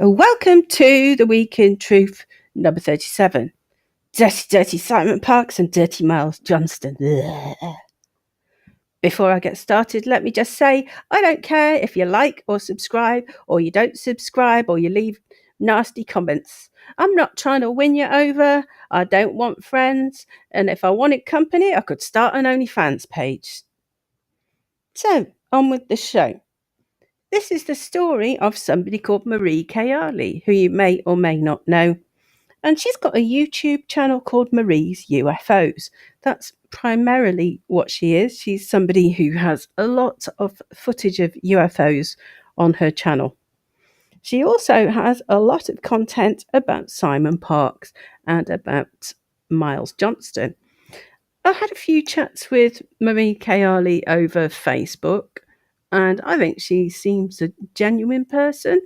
Welcome to the Week in Troof number 37. Dirty Simon Parkes and Dirty Miles Johnstone. Ugh. Before I get started, let me just say, I don't care if you like or subscribe, or you don't subscribe, or you leave nasty comments. I'm not trying to win you over. I don't want friends. And if I wanted company, I could start an OnlyFans page. So, on with the show. This is the story of somebody called Marie Kayali, who you may or may not know. And she's got a YouTube channel called Marie's UFOs. That's primarily what she is. She's somebody who has a lot of footage of UFOs on her channel. She also has a lot of content about Simon Parkes and about Miles Johnstone. I had a few chats with Marie Kayali over Facebook, and I think she seems a genuine person.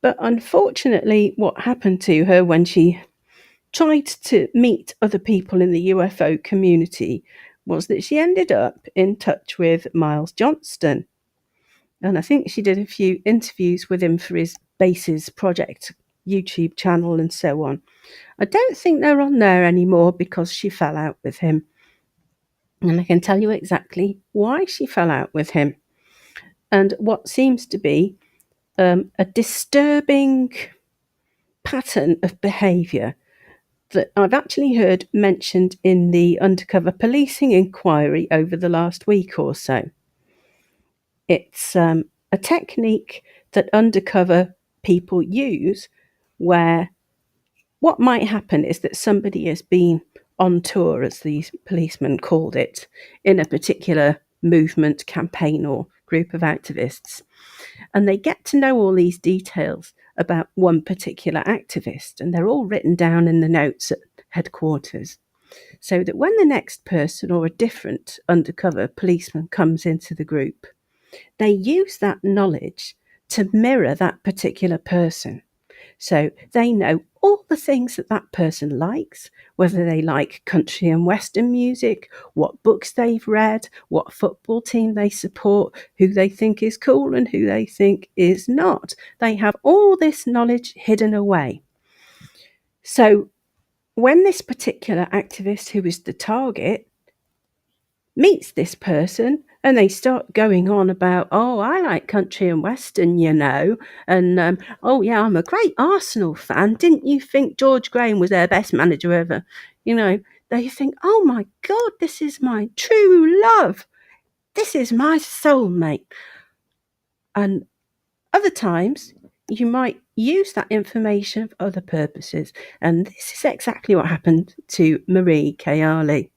But unfortunately, what happened to her when she tried to meet other people in the UFO community was that she ended up in touch with Miles Johnstone. And I think she did a few interviews with him for his Bases Project YouTube channel and so on. I don't think they're on there anymore because she fell out with him. And I can tell you exactly why she fell out with him and what seems to be a disturbing pattern of behaviour that I've actually heard mentioned in the undercover policing inquiry over the last week or so. It's a technique that undercover people use where what might happen is that somebody has been on tour, as these policemen called it, in a particular movement, campaign, or group of activists. And they get to know all these details about one particular activist, and they're all written down in the notes at headquarters, so that when the next person or a different undercover policeman comes into the group, they use that knowledge to mirror that particular person. So they know all the things that that person likes, whether they like country and western music, what books they've read, what football team they support, who they think is cool and who they think is not. They have all this knowledge hidden away. So when this particular activist, who is the target, meets this person and they start going on about, oh, I like country and western, you know, and oh yeah, I'm a great Arsenal fan. Didn't you think George Graham was their best manager ever? You know, they think, oh my God, this is my true love. This is my soulmate. And other times, you might use that information for other purposes. And this is exactly what happened to Marie Kayali.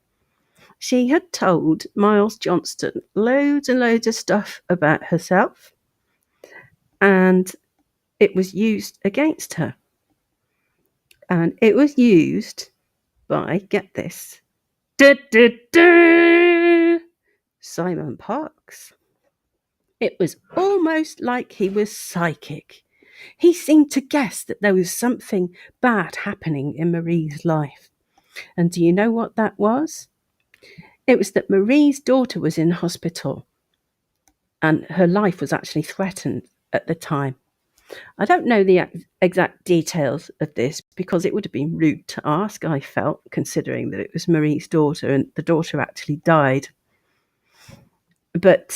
She had told Miles Johnstone loads and loads of stuff about herself, and it was used against her. And it was used by, get this, Simon Parkes. It was almost like he was psychic. He seemed to guess that there was something bad happening in Marie's life. And do you know what that was? It was that Marie's daughter was in hospital and her life was actually threatened at the time. I don't know the exact details of this because it would have been rude to ask, I felt, considering that it was Marie's daughter and the daughter actually died. But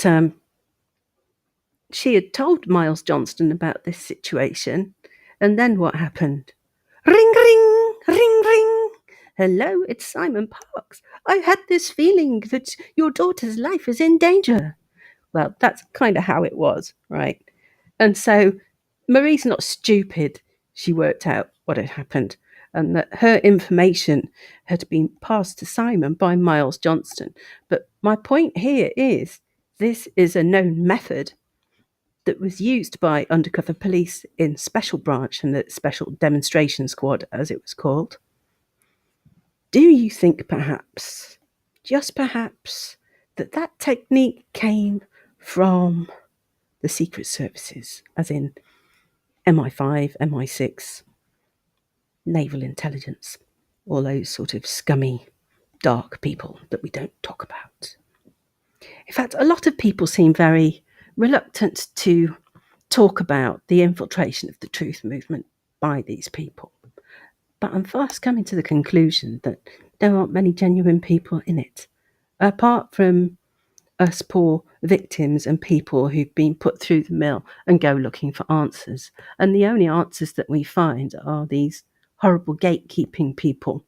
she had told Miles Johnstone about this situation, and then what happened? Ring, ring, ring, ring. Hello, it's Simon Parkes. I had this feeling that your daughter's life is in danger. Well, that's kind of how it was, right? And so Marie's not stupid. She worked out what had happened and that her information had been passed to Simon by Miles Johnstone. But my point here is this is a known method that was used by undercover police in Special Branch and the Special Demonstration Squad, as it was called. Do you think perhaps, just perhaps, that technique came from the secret services, as in MI5, MI6, naval intelligence, all those sort of scummy, dark people that we don't talk about? In fact, a lot of people seem very reluctant to talk about the infiltration of the truth movement by these people. But I'm fast coming to the conclusion that there aren't many genuine people in it, apart from us poor victims and people who've been put through the mill and go looking for answers. And the only answers that we find are these horrible gatekeeping people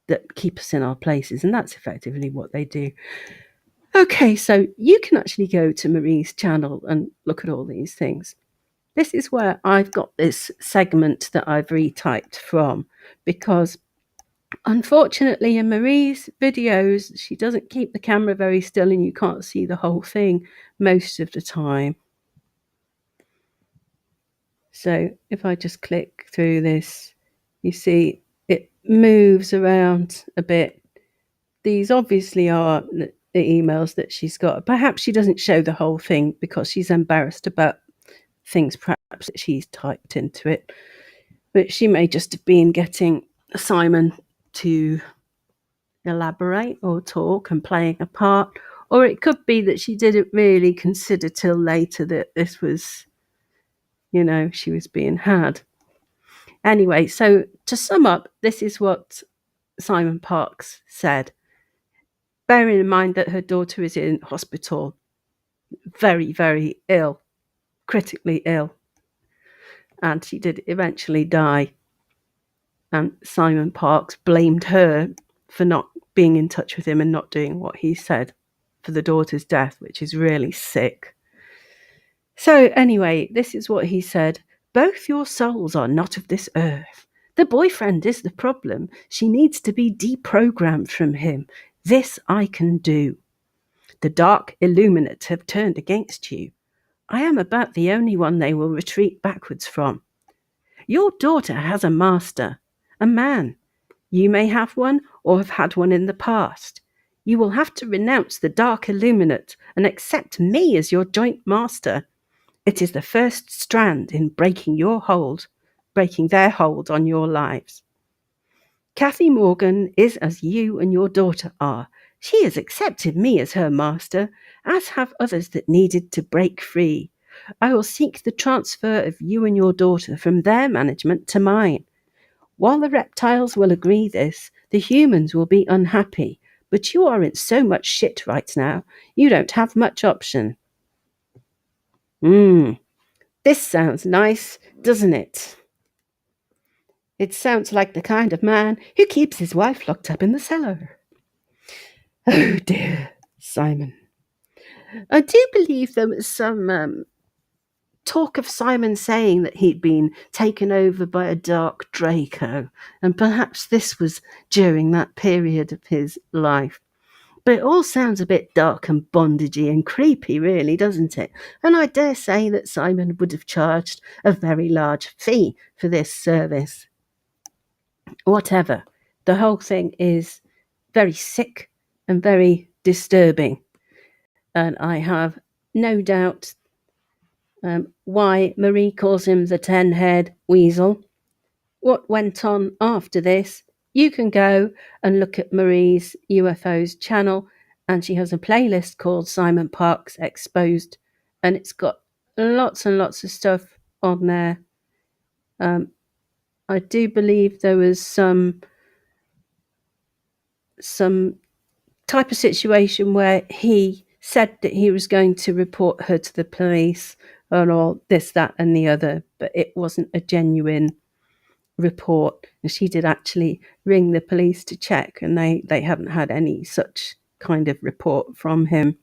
that keep us in our places. And that's effectively what they do. Okay, so you can actually go to Marie's channel and look at all these things. This is where I've got this segment that I've retyped from, because unfortunately in Marie's videos, she doesn't keep the camera very still and you can't see the whole thing most of the time. So if I just click through this, you see it moves around a bit. These obviously are the emails that she's got. Perhaps she doesn't show the whole thing because she's embarrassed about things perhaps that she's typed into it. But she may just have been getting Simon to elaborate or talk and playing a part. Or it could be that she didn't really consider till later that this was, she was being had. Anyway, so to sum up, this is what Simon Parkes said. Bearing in mind that her daughter is in hospital, very, very ill, critically ill, and she did eventually die. And Simon Parkes blamed her for not being in touch with him and not doing what he said for the daughter's death, which is really sick. So anyway, this is what he said. Both your souls are not of this earth. The boyfriend is the problem. She needs to be deprogrammed from him. This I can do. The dark Illuminate have turned against you. I am about the only one they will retreat backwards from. Your daughter has a master, a man. You may have one or have had one in the past. You will have to renounce the dark Illuminate and accept me as your joint master. It is the first strand in breaking their hold on your lives. Kathy Morgan is as you and your daughter are. She has accepted me as her master, as have others that needed to break free. I will seek the transfer of you and your daughter from their management to mine. While the reptiles will agree this, the humans will be unhappy. But you are in so much shit right now, you don't have much option. This sounds nice, doesn't it? It sounds like the kind of man who keeps his wife locked up in the cellar. Oh dear, Simon. I do believe there was some talk of Simon saying that he'd been taken over by a dark Draco, and perhaps this was during that period of his life. But it all sounds a bit dark and bondagey and creepy, really, doesn't it? And I dare say that Simon would have charged a very large fee for this service. Whatever, the whole thing is very sick and very disturbing. And I have no doubt why Marie calls him the 10-head weasel. What went on after this, you can go and look at Marie's UFOs channel, and she has a playlist called Simon Parkes Exposed, and it's got lots and lots of stuff on there. I do believe there was some type of situation where he said that he was going to report her to the police and all this, that and the other, but it wasn't a genuine report. And she did actually ring the police to check, and they haven't had any such kind of report from him.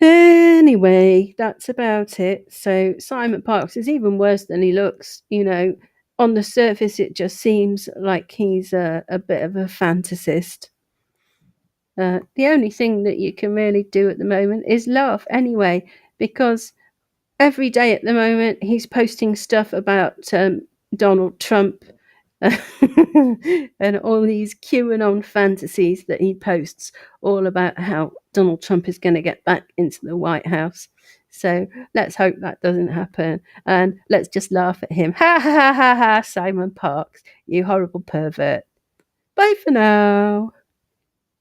Anyway, that's about it. So Simon Parkes is even worse than he looks. On the surface it just seems like he's a bit of a fantasist. The only thing that you can really do at the moment is laugh anyway, because every day at the moment he's posting stuff about Donald Trump and all these QAnon fantasies that he posts, all about how Donald Trump is going to get back into the White House. So let's hope that doesn't happen, and let's just laugh at him. Ha ha ha ha ha, Simon Parkes, you horrible pervert. Bye for now.